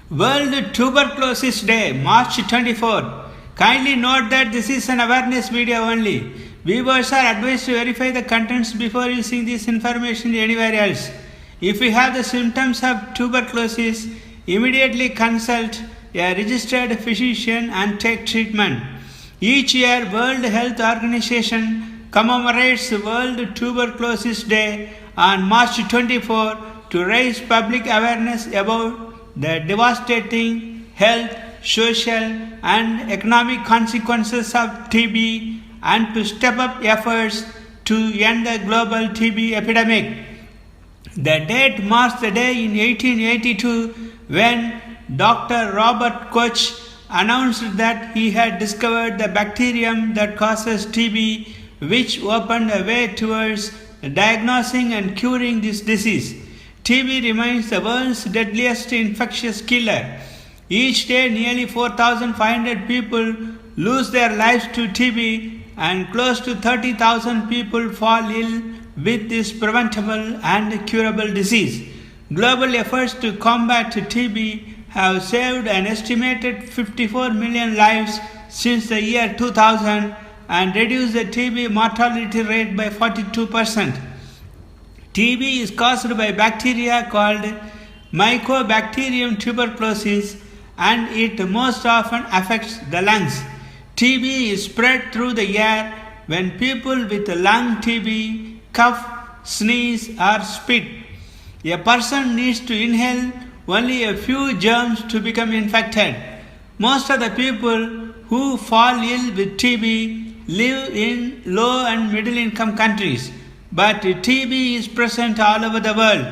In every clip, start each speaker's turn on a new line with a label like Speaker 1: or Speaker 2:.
Speaker 1: World Tuberculosis Day, March 24. Kindly note that this is an awareness video only. Viewers are advised to verify the contents before using this information anywhere else. If you have the symptoms of tuberculosis, immediately consult a registered physician and take treatment. Each year, World Health Organization commemorates World Tuberculosis Day on March 24 to raise public awareness about the devastating health, social, and economic consequences of TB and to step up efforts to end the global TB epidemic. The date marks the day in 1882 when Dr. Robert Koch announced that he had discovered the bacterium that causes TB, which opened a way towards diagnosing and curing this disease. TB remains the world's deadliest infectious killer. Each day, nearly 4,500 people lose their lives to TB, and close to 30,000 people fall ill with this preventable and curable disease. Global efforts to combat TB have saved an estimated 54 million lives since the year 2000 and reduced the TB mortality rate by 42%. TB is caused by bacteria called Mycobacterium tuberculosis, and it most often affects the lungs. TB is spread through the air when people with lung TB cough, sneeze, or spit. A person needs to inhale only a few germs to become infected. Most of the people who fall ill with TB live in low and middle income countries, but TB is present all over the world.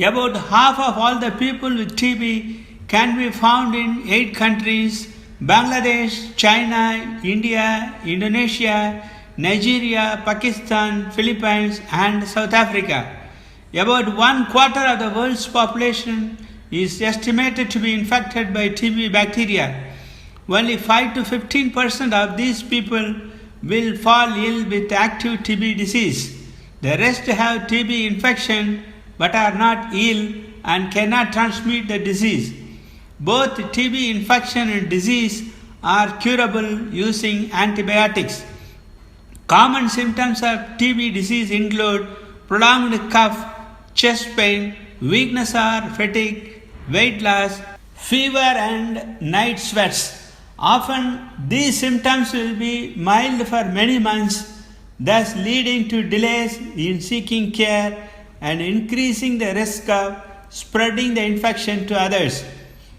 Speaker 1: About half of all the people with TB can be found in 8 countries: Bangladesh, China, India, Indonesia, Nigeria, Pakistan, Philippines, and South Africa. About 1/4 of the world's population is estimated to be infected by TB bacteria. Only 5 to 15% of these people will fall ill with active TB disease. The rest have TB infection but are not ill and cannot transmit the disease. Both TB infection and disease are curable using antibiotics. Common symptoms of TB disease include prolonged cough, chest pain, weakness or fatigue, weight loss, fever, and night sweats. Often these symptoms will be mild for many months, thus leading to delays in seeking care and increasing the risk of spreading the infection to others.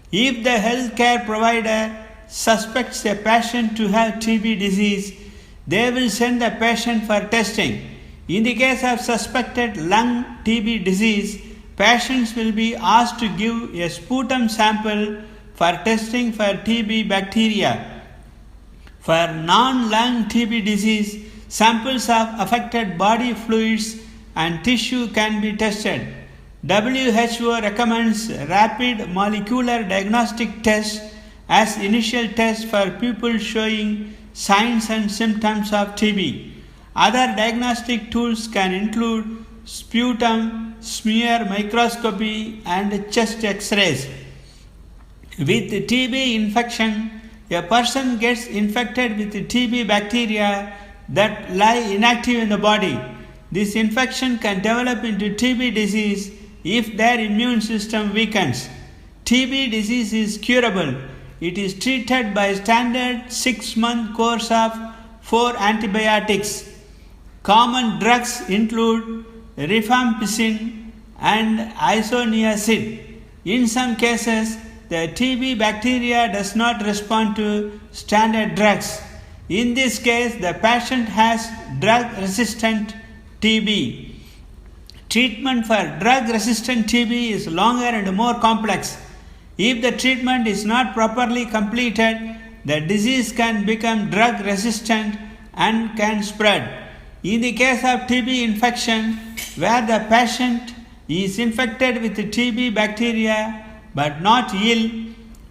Speaker 1: If the healthcare provider suspects a patient to have TB disease, they will send the patient for testing. In the case of suspected lung TB disease, patients will be asked to give a sputum sample for testing for TB bacteria. For non-lung TB disease, samples of affected body fluids and tissue can be tested. WHO recommends rapid molecular diagnostic tests as initial tests for people showing signs and symptoms of TB. Other diagnostic tools can include sputum, smear microscopy, and chest X-rays. With TB infection, a person gets infected with TB bacteria that lie inactive in the body. This infection can develop into TB disease if their immune system weakens. TB disease is curable. It is treated by a standard 6-month course of 4 antibiotics. Common drugs include rifampicin and isoniazid. In some cases, the TB bacteria does not respond to standard drugs. In this case, the patient has drug-resistant TB. Treatment for drug-resistant TB is longer and more complex. If the treatment is not properly completed, the disease can become drug-resistant and can spread. In the case of TB infection, where the patient is infected with TB bacteria but not ill,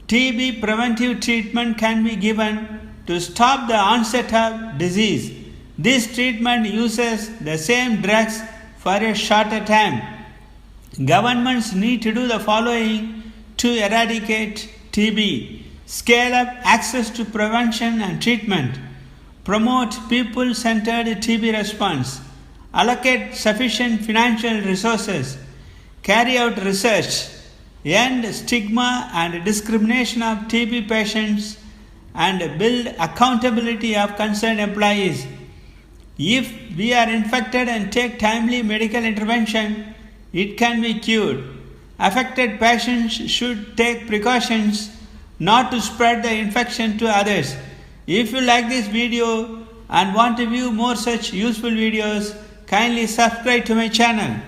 Speaker 1: TB preventive treatment can be given to stop the onset of disease. This treatment uses the same drugs for a shorter time. Governments need to do the following to eradicate TB, scale up access to prevention and treatment, promote people-centered TB response, allocate sufficient financial resources, carry out research, end stigma and discrimination of TB patients, and build accountability of concerned employees. If we are infected and take timely medical intervention, it can be cured. Affected patients should take precautions not to spread the infection to others. If you like this video and want to view more such useful videos, kindly subscribe to my channel.